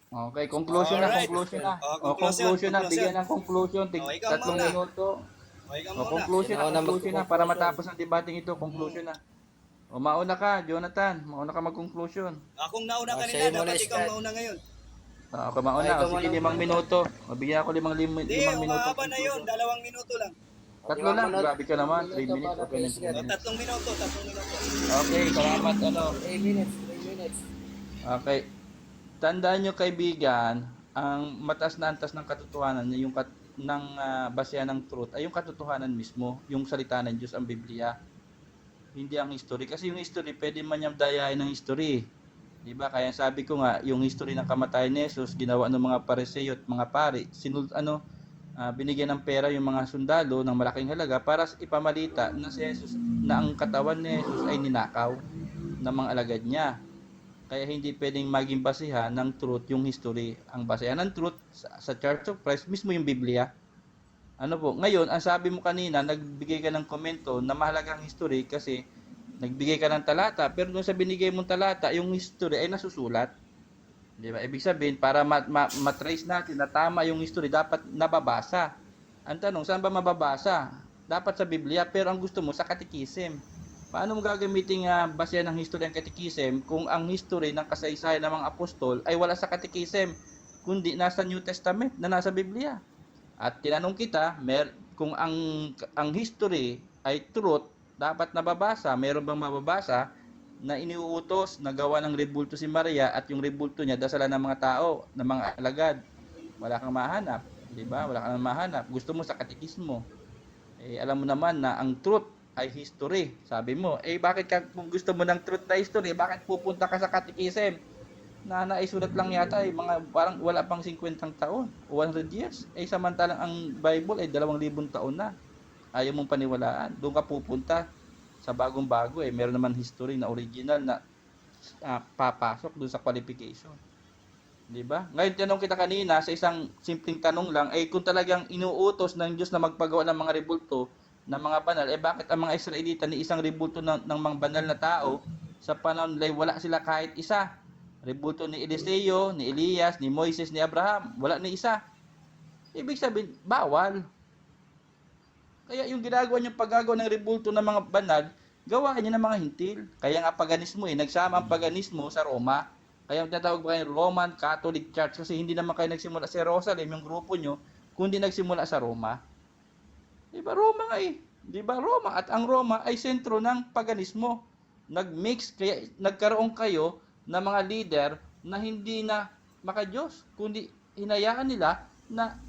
Okay, conclusion na, Alright. conclusion na. O, Conclusion, conclusion na, conclusion. bigyan ng conclusion, Ikaw tatlong muna. minuto. Ikaw O, muna. Sino na conclusion na, para magko-conclusion? matapos ang debating ito, Mm. conclusion na. O, mauna ka, Jonathan, mauna ka mag-conclusion. Akong nauna kanina, Sa'yo muna, dapat ikaw Scott. mauna ngayon. Ako mauna, Ikaw o, sige, muna 5 muna. minuto. O, bigyan ako Hindi, limang minuto umahaba na yun. conclusion. 2 minuto lang. Tatlo lang, grabe ka naman, 3 Minuto minutes, para okay kay na 3 Scott. minutes. 3 minuto, 3 minuto. Okay, salamat, ano. 3 minutes, 3 minutes. Okay, tandaan nyo kaibigan, ang mataas na antas ng katotohanan, yung ng basehan ng truth, ay yung katotohanan mismo, yung salita ng Diyos, ang Biblia. Hindi ang history. Kasi yung history, pwede man niyang dayahin ng history. Diba? Kaya sabi ko nga, yung history ng kamatayan ni Jesus, ginawa ng mga pariseo at mga pari, binigyan ng pera yung mga sundalo ng malaking halaga para ipamalita na si Jesus, na ang katawan ni Jesus ay ninakaw ng mga alagad niya. Kaya hindi pwedeng maging basehan ng truth yung history. Ang basehan ng truth sa Church of Christ mismo yung Biblia. Ano po? Ngayon, ang sabi mo kanina, nagbigay ka ng komento na mahalagang history kasi nagbigay ka ng talata, pero doon sa binigay mong talata, yung history ay nasusulat. Di ba? Ibig sabihin, para matrace natin na tama yung history, dapat nababasa. Ang tanong, saan ba mababasa? Dapat sa Biblia, pero ang gusto mo sa Catechism. Paano mo gagamitin basehan ng history ang Catechism kung ang history ng kasaysayan ng mga apostol ay wala sa Catechism, kundi nasa New Testament na nasa Biblia? At tinanong kita, kung ang history ay truth, dapat nababasa, meron bang mababasa na iniuutos na gawa ng rebulto si Maria at yung rebulto niya dasalan ng mga tao, ng mga alagad? Wala kang mahanap, di ba? Wala kang mahanap. Gusto mo sa katekismo. Alam mo naman na ang truth ay history. Sabi mo, bakit kung gusto mo ng truth na history, bakit pupunta ka sa catechism? Na naisulat lang yata mga parang wala pang 50 taon, 100 years. Samantalang ang Bible ay 2,000 taon na. Ayaw mong paniwalaan. Doon ka pupunta sa bagong-bago meron naman history na original na papasok doon sa qualification. 'Di ba? Ngayon tanong kita kanina sa isang simpleng tanong lang kung talagang inuutos ng Diyos na magpagawa ng mga rebulto ng mga banal, bakit ang mga Israelita ni isang rebulto ng mga banal na tao sa panahon nila wala sila kahit isa? Rebulto ni Eliseo, ni Elias, ni Moises, ni Abraham, wala ni isa. Ibig sabihin, bawal. Kaya yung ginagawa niyong paggagawa ng rebulto ng mga banal, gawain niyo ng mga hintil. Kaya nga paganismo nagsama ang paganismo sa Roma. Kaya tinatawag ba kayo Roman Catholic Church kasi hindi naman kayo nagsimula sa Jerusalem, yung grupo nyo, kundi nagsimula sa Roma. Diba Roma nga Diba Roma? At ang Roma ay sentro ng paganismo. Nag-mix, kaya nagkaroon kayo ng mga leader na hindi na maka-Diyos, kundi hinayaan nila na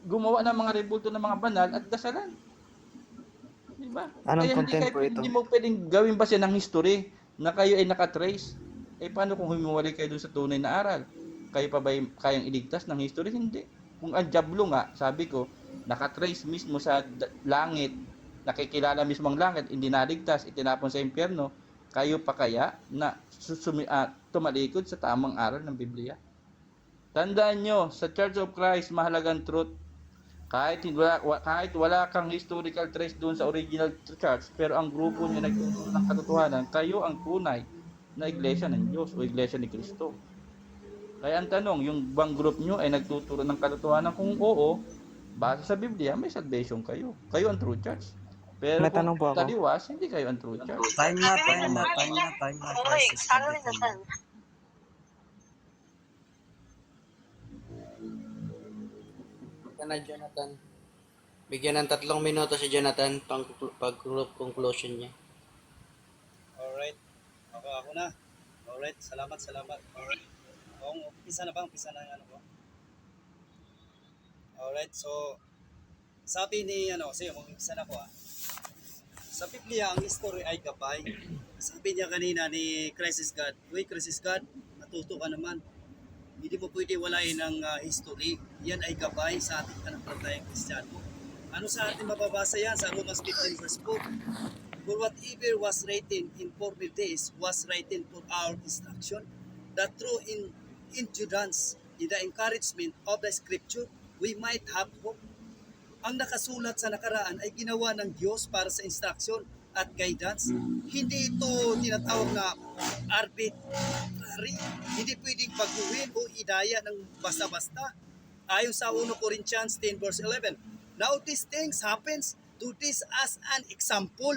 gumawa ng mga rebulto ng mga banal at dasalan. Diba? Anong Kaya content po ito? hindi mo pwedeng gawin ba siya ng history na kayo ay nakatrace? Paano kung humiwalay kayo doon sa tunay na aral? Kayo pa ba kayang iligtas ng history? Hindi. Kung ang diablo nga, sabi ko, nakatrace mismo sa langit, nakikilala mismo ang langit, hindi naligtas, itinapon sa impyerno, kayo pa kaya na tumalikod sa tamang aral ng Biblia? Tandaan nyo, sa Church of Christ, mahalagang truth. Kahit wala kang historical trace doon sa original church, pero ang grupo niya nagtuturo ng katotohanan, kayo ang tunay na iglesia ng Diyos o iglesia ni Kristo. Kaya ang tanong, yung bang group nyo ay nagtuturo ng katotohanan? Kung oo, base sa Biblia, may salvation kayo. Kayo ang true church. Pero May kung tanong po ako. taliwas, hindi kayo ang true church. Time na, crisis condition. Ika na, Jonathan. Bigyan ng 3 minuto si Jonathan pag-conclusion niya. Alright. Ako na. Alright. Salamat. Alright. Umpisa na ba? Umpisa na yung ano ko. Alright. So, sabi ni, sige, umpisa na ko Sa Biblia, ang history ay gabay. Sabi niya kanina ni Crisis God, "Uy, Crisis God, natuto ka naman. Hindi mo pwede walain ng history. Yan ay gabay sa ating pananampalatayang Kristiyano." Ano sa ating mababasa yan? Sa Romans 15 verse 4. "For whatever was written in former days was written for our instruction, that through in endurance, in the encouragement of the Scripture, we might have hope." Ang nakasulat sa nakaraan ay ginawa ng Diyos para sa instruction at guidance. Hindi ito tinatawag na arbitrary. Hindi pwedeng baguhin o idaya ng basta-basta. Ayon sa 1 Corinthians 10 verse 11. Now these things happens to this as an example,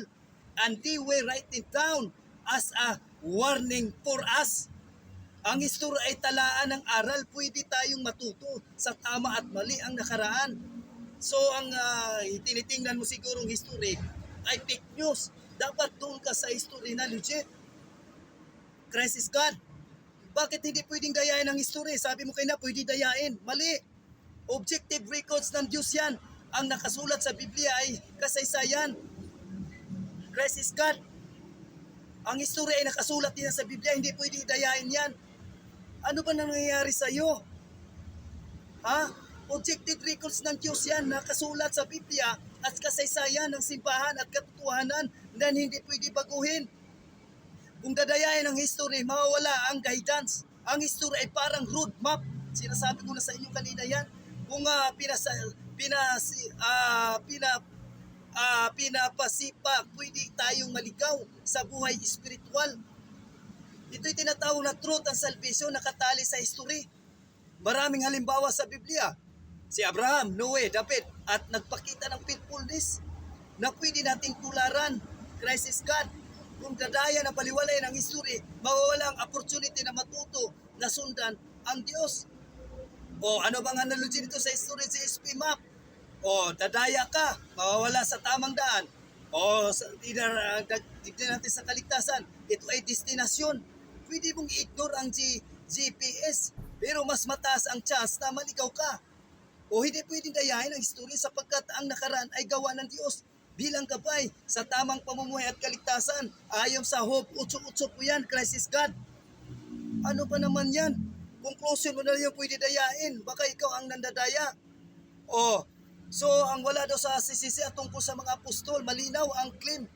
and they will write it down as a warning for us. Ang history ay talaan ng aral. Pwede tayong matuto sa tama at mali ang nakaraan. So ang tinitingnan mo sigurong history ay fake news. Dapat doon ka sa history na legit. Christ is God. Bakit hindi pwedeng dayain ang history? Sabi mo kayo na pwede dayain. Mali. Objective records ng Diyos yan. Ang nakasulat sa Biblia ay kasaysayan. Christ is God. Ang history ay nakasulat din sa Biblia. Hindi pwede dayain yan. Ano ba nangyayari sa iyo? Ha? Objective records ng Diyos yan, nakasulat sa Biblia at kasaysayan ng simbahan at katotohanan na hindi pwede baguhin. Kung dadayain ang history, mawawala ang guidance. Ang history ay parang roadmap. Sinasabi ko na sa inyo kanina yan. Kung pinapasipa, pwede tayong maligaw sa buhay espiritual. Ito'y tinatawag na truth and salvation nakatali sa history. Maraming halimbawa sa Biblia. Si Abraham, Noe, David, at nagpakita ng faithfulness na pwede nating tularan. Christ is God. Kung dadaya na baliwalay ng history, mawawala ang opportunity na matuto na sundan ang Diyos. O ano bang analogy nito sa history sa SP map? O dadaya ka, mawawala sa tamang daan. O tignan natin sa kaligtasan, ito ay destinasyon. Pwede mong i-ignore ang GPS, pero mas mataas ang chance na maligaw ka. O hindi pwedeng dayahin ang history sapagkat ang nakaraan ay gawa ng Diyos bilang gabay sa tamang pamumuhay at kaligtasan. Ayon sa Hope 8:8 po yan, Christ is God. Ano ba naman yan? Conclusion mo na yung pwede dayain, baka ikaw ang nandadaya. O, so ang wala daw sa CCC at tungkol sa mga apostol, malinaw ang claim.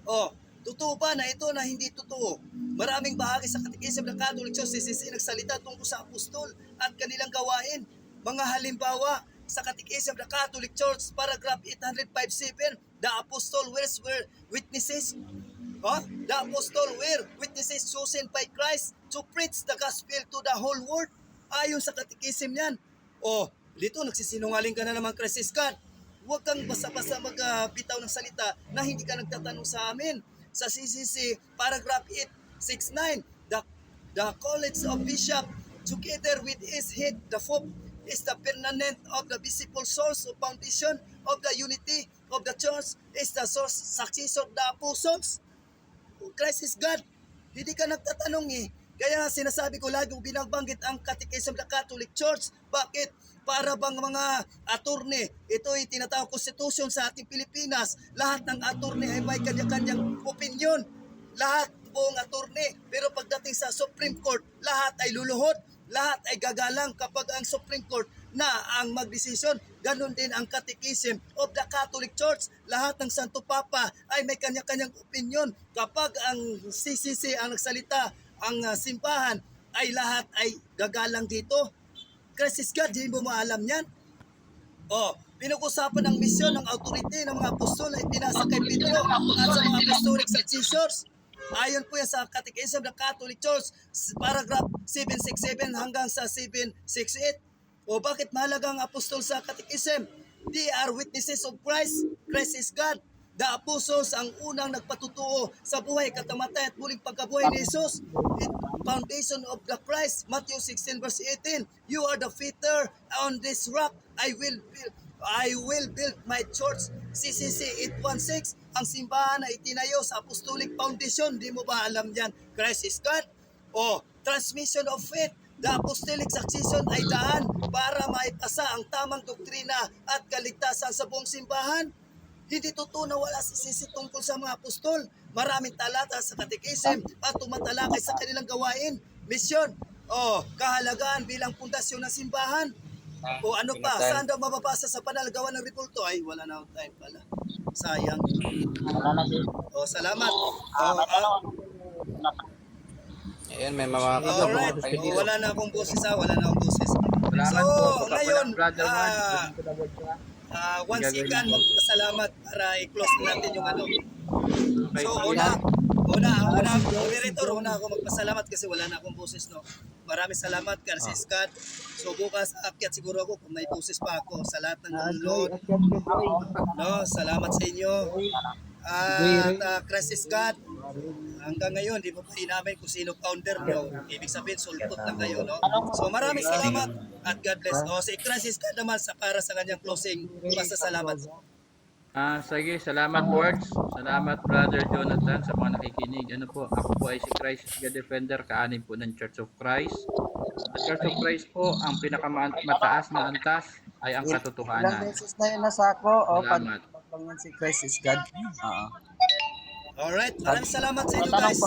O, totoo ba na ito na hindi totoo? Maraming bahagi sa Catechism ng Catholic Church CCC nagsalita tungkol sa apostol at kanilang gawain. Mga halimbawa sa Catechism ng Catholic Church, paragraph 805.7, the apostle were witnesses. The apostle were witnesses chosen by Christ to preach the gospel to the whole world. Ayon sa Catechism yan. O, dito nagsisinungaling ka na naman, Christ is God. Huwag kang basta-basta magbitaw ng salita na hindi ka nagtatanong sa amin. Sa CCC, paragraph 869, the College of Bishop, together with its head, the Pope, is the permanent of the visible source of foundation of the unity of the church, is the source, success of the apostles. Christ is God. Hindi ka nagtatanong eh. Kaya sinasabi ko lagi binabanggit ang Catechism ng Catholic Church. Bakit? Para bang mga attorney, ito ay tinatawag konstitusyon sa ating Pilipinas. Lahat ng attorney ay may kanya-kanyang opinion. Lahat buong attorney. Pero pagdating sa Supreme Court, lahat ay luluhod. Lahat ay gagalang kapag ang Supreme Court na ang magdesisyon. Ganon din ang Catechism of the Catholic Church. Lahat ng Santo Papa ay may kanya-kanyang opinion. Kapag ang CCC ang nagsalita, ang simbahan ay lahat ay gagalang dito. Christ is God, hindi mo maalam yan. O, pinag-usapan ng misyon ng authority ng mga apostol ay pinasa kay Pedro at sa mga apostolic successors. Ayon po yan sa Catechism ng Catholic Church, paragraph 767 hanggang sa 768. O bakit mahalaga ang apostol sa Catechism? They are witnesses of Christ. Christ is God. The apostles ang unang nagpatutuo sa buhay, katamatayan at muling pagkabuhay ni Jesus. Foundation of the Christ, Matthew 16 verse 18. You are the Peter, on this rock I will build my church. CCC 816. Ang simbahan ay itinayo sa apostolic foundation. Di mo ba alam yan? Christ is God. O, transmission of faith. The apostolic succession ay daan para maipasa ang tamang doktrina at kaligtasan sa buong simbahan. Hindi totoo na wala si CCC tungkol sa mga apostol. Maraming talata sa Catechism at tumatalakay sa kanilang gawain, misyon, o kahalagaan bilang pundasyon ng simbahan. O ano pa, saan daw mababasa sa panalagawa ng repulto? Ay, wala na akong time pala. Sayang. O, salamat. Ayan, may mga Alright, wala na akong boses wala na akong boses. Salamat So, po, ngayon, brother Juan. once again, magpasalamat para i-close natin yung ano, Okay, So, moderator, una ako magpasalamat kasi wala na akong boses, no? Maraming salamat, Karsis Scott. So, bukas, akyat siguro ako kung may boses pa ako sa lahat ng download. No, salamat sa inyo. At Karsis Scott, hanggang ngayon, di mo pa inamin kung sino founder nyo. Ibig sabihin, sulpot lang kayo, no? So, maraming salamat at God bless. O, si Karsis Scott naman para sa kanyang closing. Basta salamat. Sige, salamat Words. Salamat Brother Jonathan sa mga nakikinig. Ano po, ako po ay si Christ God Defender, kaanin po ng Church of Christ. Ang Church of Christ po, ang pinakamataas na antas ay ang Ilang katotohanan. beses na yun nasa ako. O, Salamat. pag si Christ is God. Oo. Alright, maraming salamat sa inyo guys.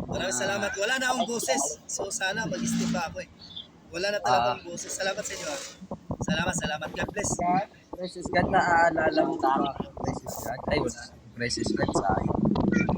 Maraming salamat. Wala na akong boses. So sana mag-stay pa ako eh. Wala na talaga akong boses. Salamat sa inyo. Salamat. God bless. Christ is God na aalala mo pa. Christ is God. Ay, Christ is God sa akin.